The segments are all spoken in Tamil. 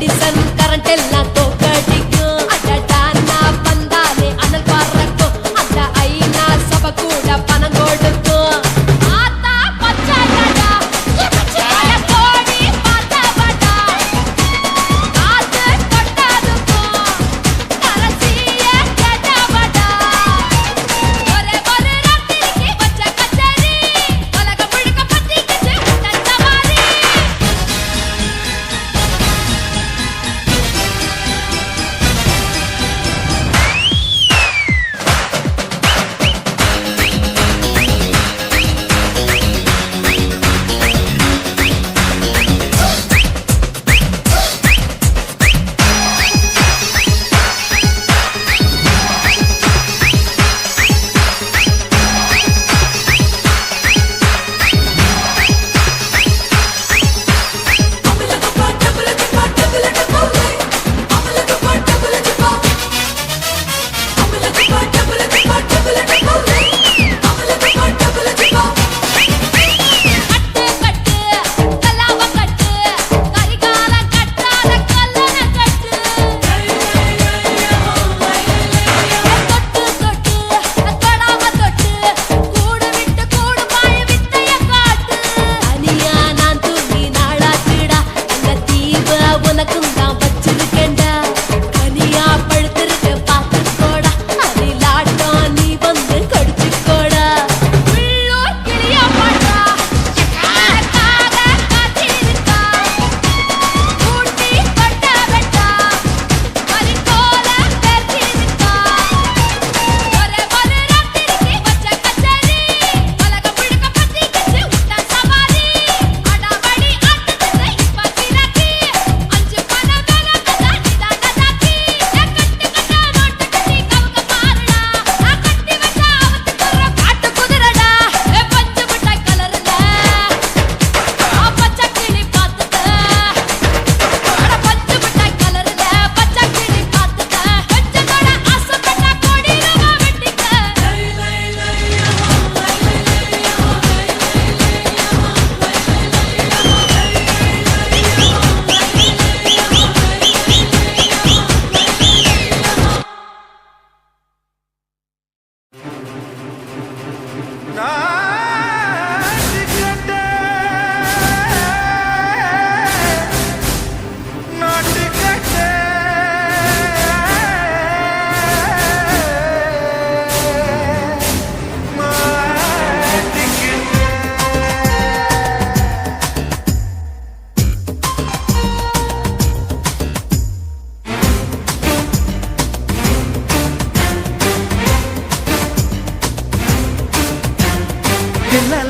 எடிசன் கரண்ட் எல்லாம் தோக்கடிக்கும் அடடா நான் வந்தாலே அனல் பறக்கும் அந்த ஐநா சபை கூட பணம் கொடுக்கும் ஆத்தா பச்சாடா பச்சாட கோடி பாத்தவடா காத்து கொட்டாதுக்கும் கரசிய கேட்டவடா ஒரே ஒரு ராத்திரிக்கு வச்ச கச்சேரி உலக முழுக்க பத்திக்கிச்சு உட்டன் சவாரி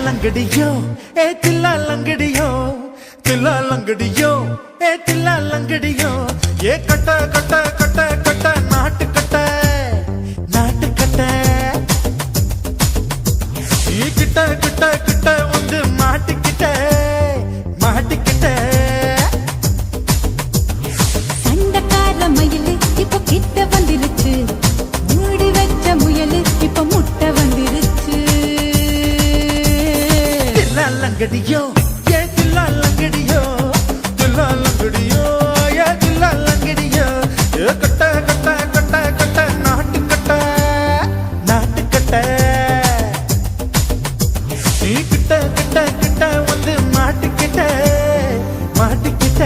लंगड़ियो ए तिल्ला लंगड़ियो तिल्ला लंगड़ियो ए तिल्ला लंगड़ियो ये कट कट कट कट नाट कट ये किट किट किट उंद माटिकिट माटिकिट சண்டக்கார மயிலு இப்ப கிட்ட வந்துருச்சு மூடி வச்ச முயலு இப்ப முட்டை வந்துருச்சு लंगड़ियो ये दिल्ला लंगड़ियो दिल्ला लंगड़ियो ये दिल्ला लंगड़ियो ये कट्टा कट्टा कट्टा कट्टा नाट कट्टा ये किट्टा किट्टा किट्टा वंद माटिकिट माटिकिट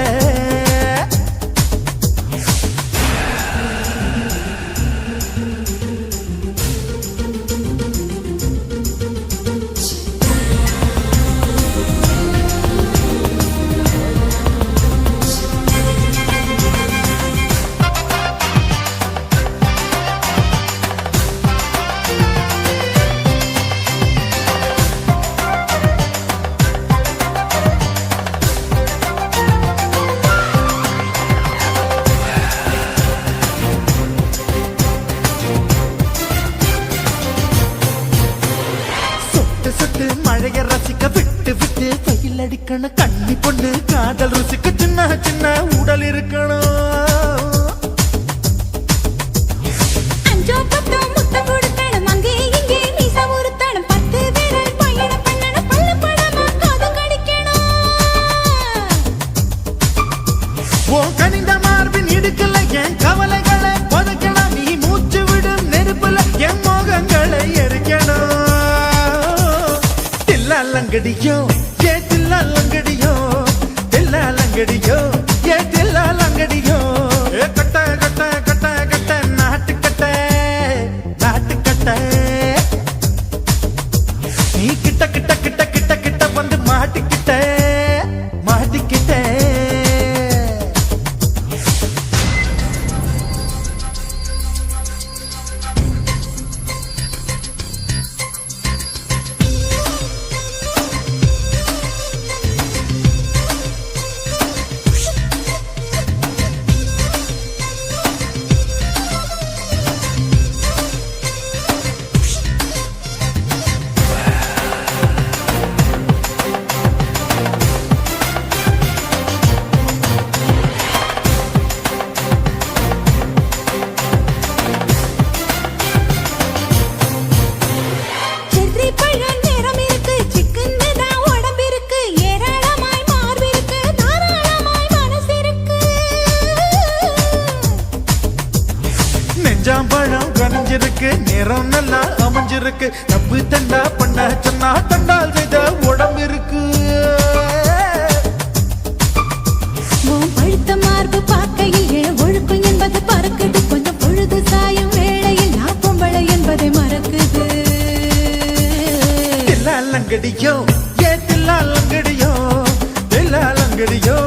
மழைய ரசிக்க விட்டு விட்டு வெயில் அடிக்கணும் கண்ணி பொண்ணு காதல் ருசிக்க சின்ன சின்ன உடல் இருக்கணும் உன் கனிந்த மார்பின் இடுக்கல என் கவலைகளை புதைக்கணும். நீ மூச்சு விடும் நெருப்புல என் மோகங்களை எரிக்கணும். தில்லாலங்கடியோ ஏ தில்லாலங்கடியோ, தில்லாலங்கடியோ ஏ தில்லாலங்கடியோ. கட்ட கட்ட கட்ட கட்ட நாட்டுக்கட்ட நாட்டுக்கட்ட. நீ கிட்ட கிட்ட கிட்ட கிட்ட கிட்ட வந்து மாட்டிக்கிட்ட மாட்டிக்கிட்ட. செர்ரி பழம் நிறம் இருக்கு, சிக்கன் தான் உடம்பிருக்கு, ஏராளமாய் மார்பிருக்கு, தாராளமாய் மனசிருக்கு. நெஞ்சாம்பழம் கனிஞ்சிருக்கு, நிறம் நல்லா அமைஞ்சிருக்கு. தப்பு தண்டா பண்ண சொன்னா தண்டால் செய்த உடம்பு இருக்கு. உன் பழுத்த மார்பு பார்க்கையில் என் ஒழுக்கம் என்பது பறக்குது. கொஞ்சம் பொழுது சாயும் வேளையில் நான் பொம்பளை என்பதை மறக்குது. தில்லாலங்கடியோ ஏ தில்லாலங்கடியோ, தில்லாலங்கடியோ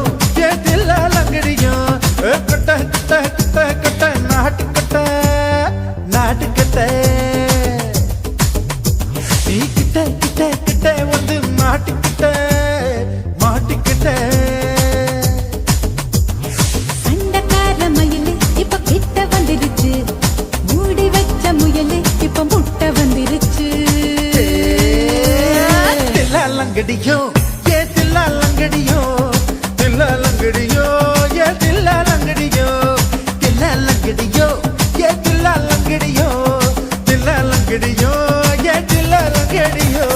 ஏ தில்லாலங்கடியோ. கட்ட கட்ட கட்ட கட்ட நாட்டுக்கட்ட நாட்டுக்கட்ட. நீ கிட்ட கிட்ட கிட்ட வந்து மாட்டிக்கிட்ட மாட்டிக்கிட்ட. சண்டைக்கார மயிலு இப்ப கிட்ட வந்துருச்சு, மூடி வச்ச முயலு இப்ப முட்டை வந்துருச்சு. தில்லாலங்கடியோ ஏ தில்லாலங்கடியோ, தில்லாலங்கடியோ ஏ தில்லாலங்கடியோ. தில்லாலங்கடியோ ஏ தில்லாலங்கடியோ, தில்லாலங்கடியோ ஏ தில்லாலங்கடியோ.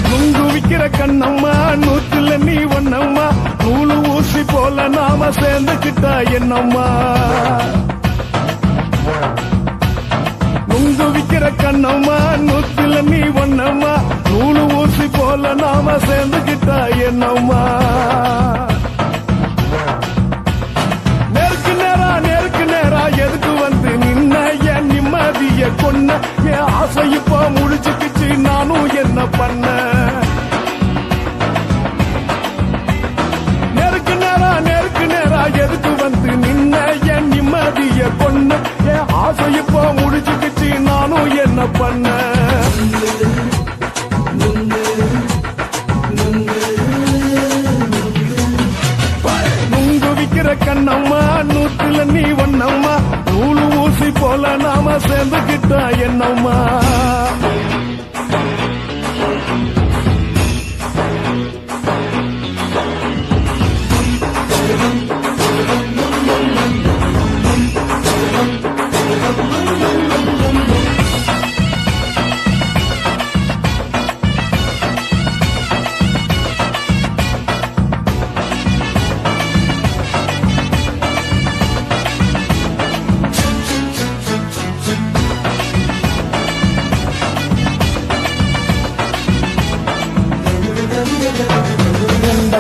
நுங்கு விக்கிற கண்ணம்மா, நூத்துல நீ ஒன்னம்மா, நூலு ஊசி போல நாம சேர்ந்துக்கிட்டா என்னம்மா. நுங்கு விக்கிற கண்ணம்மா, நூத்துல நீ ஒன்னம்மா, நூலு ஊசி போல நாம சேர்ந்துக்கிட்டா என்னம்மா. நேருக்கு நேரா எதுக்கு வந்து நின்ன என் நிம்மதிய கொன்ன. என் ஆசை இப்ப முடிச்சுக்கிச்சு, நானும் என்ன பண்ண. நேருக்கு நேரா எதுக்கு வந்து நின்ன என் நிம்மதிய கொன்ன. என் ஆசை இப்ப முடிச்சுக்கிச்சு, நானும் என்ன பண்ண. நுங்கு விக்கிற கண்ணம்மா, நூத்துல நீ ஒன்னம்மா, நூலு ஊசி போல நாம சேர்ந்துக்கிட்டா என்னம்மா.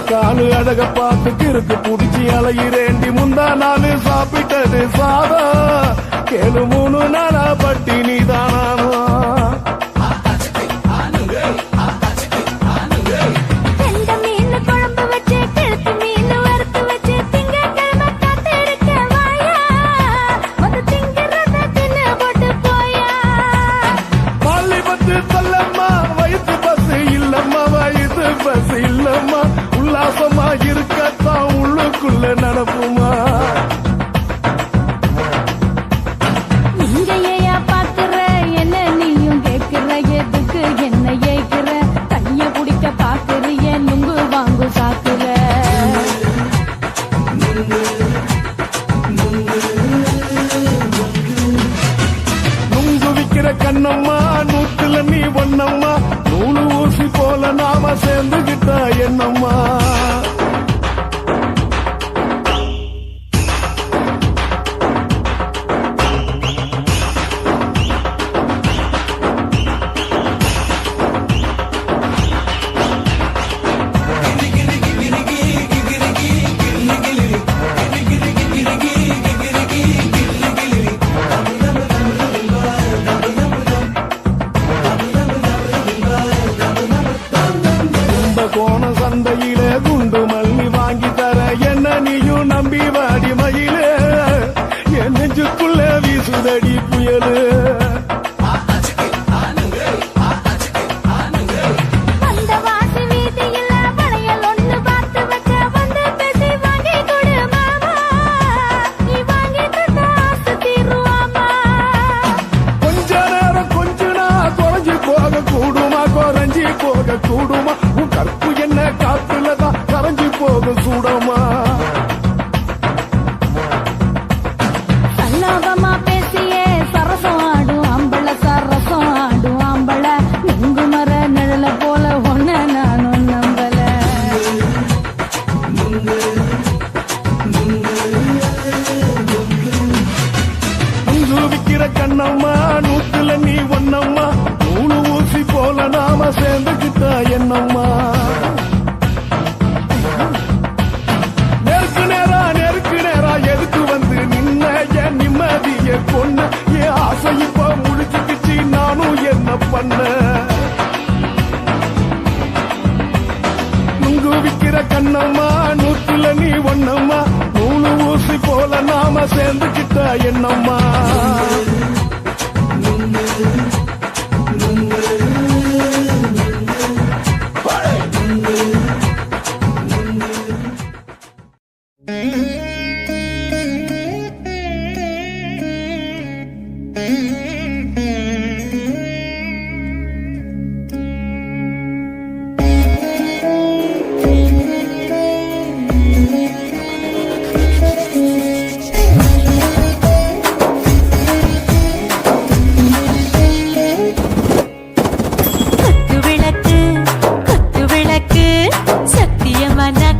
காலு அழக பார்த்து கிறுக்கு புடிச்சி அலையிறேண்டி. முந்தா நாலு சாப்பிட்டது சாதம், கேளு 3 நாளா பட்டினி தானானோ. பஸ் இல்லம்மா உல்லாசமா இருக்கத்தான் உள்ளுக்குள்ள நடப்புமா நீங்க ஏயா பாக்குற என்ன நீயும் கேக்குற எதுக்கு என்ன ஏக்குற கைய குடிக்க பாக்குறிய நுங்கு வாங்கு சாக்குற நுங்கு விக்கிற கண்ணம்மா நூத்துல நீ ஒன்னம்மா நூலு ஊசி போல நாம சேர்ந்துகிட்டா என்னம்மா கோண சந்தையில குண்டு மல்லி வாங்கி தர என்ன நீயும் நம்பி வாடி மயில என் நெஞ்சுக்குள்ள வீசுதடி புயலு அந்த வாசி வீதியில வளையல் ஒண்ணு பார்த்து வச்ச வந்து பேசி வாங்கி கொடு மாமா நீ வாங்கி தந்த ஆசை தீருவாமா கொஞ்ச நேரம் கொஞ்ச நான் குறைஞ்சி போக கூடுமா குறைஞ்சி போக கூடுமா உன் கற்பு என்ன காத்துலதான் கரைஞ்சி போக சூடமா சல்லாபமா பேசியே சரசம் ஆடும் அம்பள சரசம் ஆடும் அம்பள நுங்கு மர நிழல போல ஒன்ன நானும் நம்பல நுங்கு விக்கிற கண்ணம்மா நூத்துல நீ ஒன்னம்மா நூலு ஊசி போல நாம சேர்ந்துகிட்டா என்னம்மா நெருக்கு நேரா எதுக்கு வந்து நின்ன என் நிம்மதிய கொன்ன என் ஆசை இப்ப முடிச்சுக்கிச்சு நானும் என்ன பண்ண நுங்கு விக்கிற கண்ணம்மா நூத்துல நீ ஒன்னம்மா நூலு ஊசி போல நாம சேர்ந்துகிட்டா என்னம்மா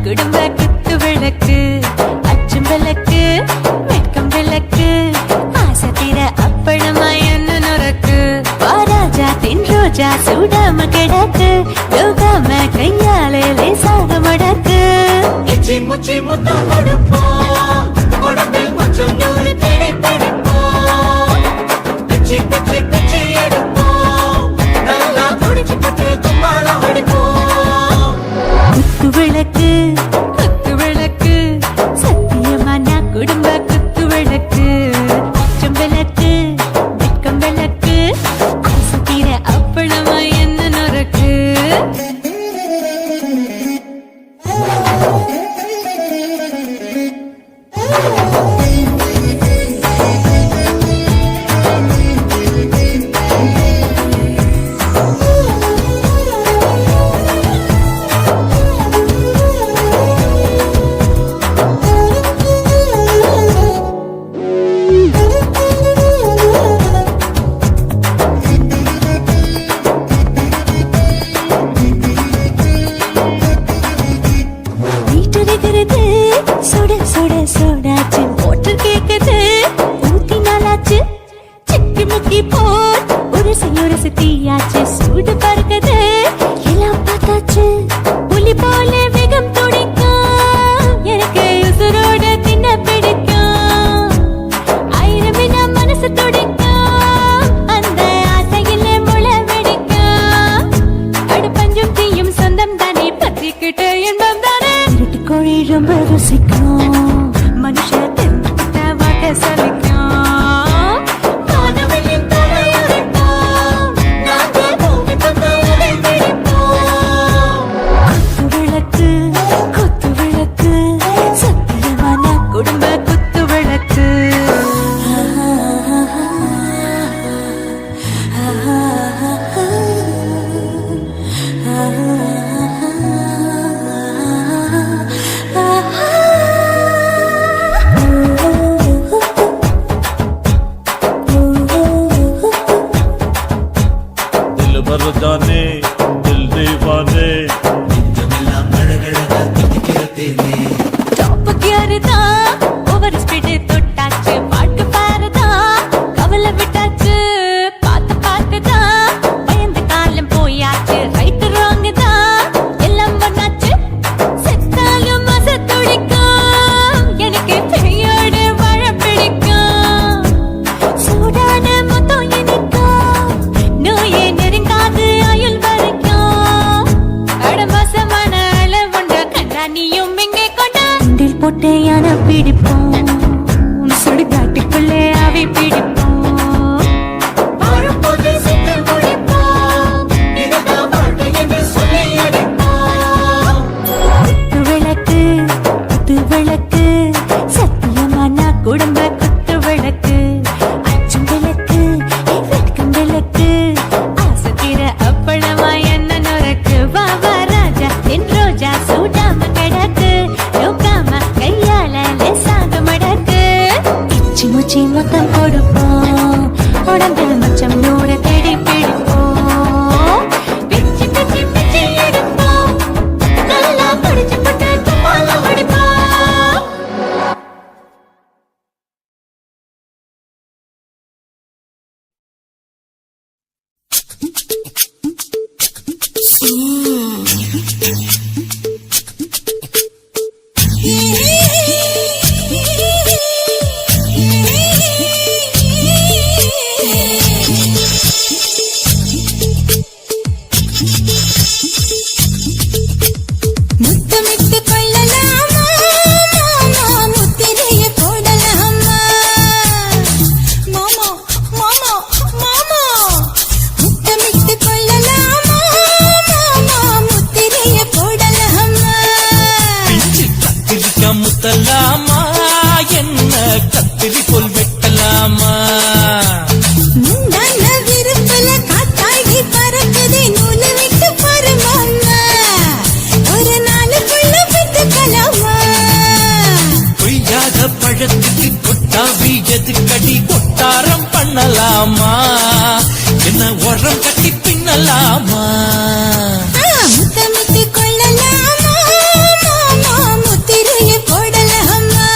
குடும்ப குத்து விளக்கு அச்சும் விளக்கு வெட்கம் விளக்கு ஆசை தீர அப்பளமா என்ன நுறக்கு வாராஜா தின் ரோஜா சூடாம கிடக்கு யோகாம கையாலே லேசாக மடக்கு இச்சி முச்சி முத்தம் கொடுப்போம் உடம்பில் கொஞ்சம் நூறு தேடி பிடிப்போம் பிச்சி பிச்சி பிச்சி எடுப்போம் நல்லா குடிச்சு பட்டு கும்பாலம் அடிப்போம் குத்து விளக்கு குத்து விளக்கு சத்தியமான குடும்ப குத்து விளக்கு அச்சம் விளக்கு வெட்கம் விளக்கு ஆசை தீர அப்பளமா என்ன நுறக்கு சுட சுட சுடாச்சு மோட்டர் கேக்குது ஊத்தி நாளாச்சு சிக்கி முக்கி போர் ஒரு தீயாச்சு சூடு பறக்குது எல்லாம் பார்த்தாச்சு புலி போல வேகம் துடிக்கும் எனக்கு உசுரோட தின்ன பிடிக்கும் ஆயிரம் வினா மனசு துடிக்கும் அந்த ஆசையிலே முளை வெடிக்கும் அடுப்பஞ்சும் தீயும் சொந்தம் தானே பத்திக்கிட்டு இன்பம் தானே கோழி ரொம்ப ருசிக்கும் மனுஷ தெரிஞ்சுக்கிட்ட வாட்ட சலிக்கும் வானவெளியின் தலையுரைப்போம் நாங்கள் பூமி பந்த உடை பிடிப்போம் பிடிப்போம் சுடுகாட்டுக்குள்ளே ஆவி பிடிப்போம் வாழும்போது சிந்து முடிப்போம் இதுதான் வாழ்க்கை என்று சொல்லி அடிப்போம் விளக்கு குத்து விளக்கு சத்தியமான குடும்ப குத்து விளக்கு அச்சும் விளக்கு வெட்கம் விளக்கு ஆசத்திர அப்பளமா என்ன நுறக்கு வாவா ராஜா என் ரோஜா சூடாம கிடக்கு யோகாம கையால லேசாக மடக்கு இச்சி முச்சி மொத்தம் கொடுப்போம் உடம்பில் மச்சம் நூற தேடி பிடிப்போம் பிச்சி பிச்சி பிச்சி எடுப்போம் நல்லா படிச்சு போட்டு துப்பால படிப்போம் முத்தமிட்டு கொள்ளலாமா மாமா முத்திரைய போடலாமா மாமா மாமா மாமா முத்தமிட்டு கொள்ளலாமா மாமா முத்திரைய போடலாமா கத்திரிக்கா முத்தலாமா என்ன கத்திரி போல் வெட்டலாமா முந்தான விருப்பல காத்தாடி பறக்குதே நூலை விட்டு பாரு மாமா ஒரு நாளுக்குள்ள விட்டுக்கலாமா பொய்யாத பழத்துக்கு கொட்டாவி எதுக்கடி கொட்டாரம் பண்ணலாமா என்ன உரம் கட்டி பின்னலாமா முத்தமிட்டு கொள்ளலாமா மாமா முத்திரைய போடலாமா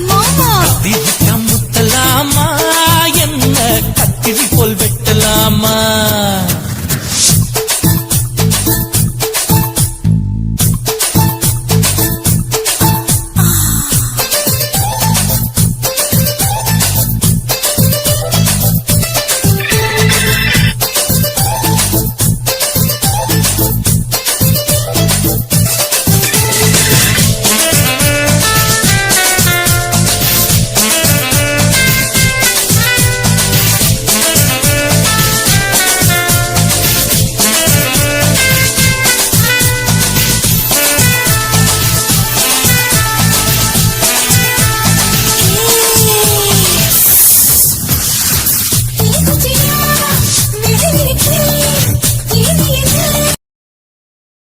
மாமா கத்திரிக்கா முத்தலாமா என்ன கத்திரி போல் வெட்டலாமா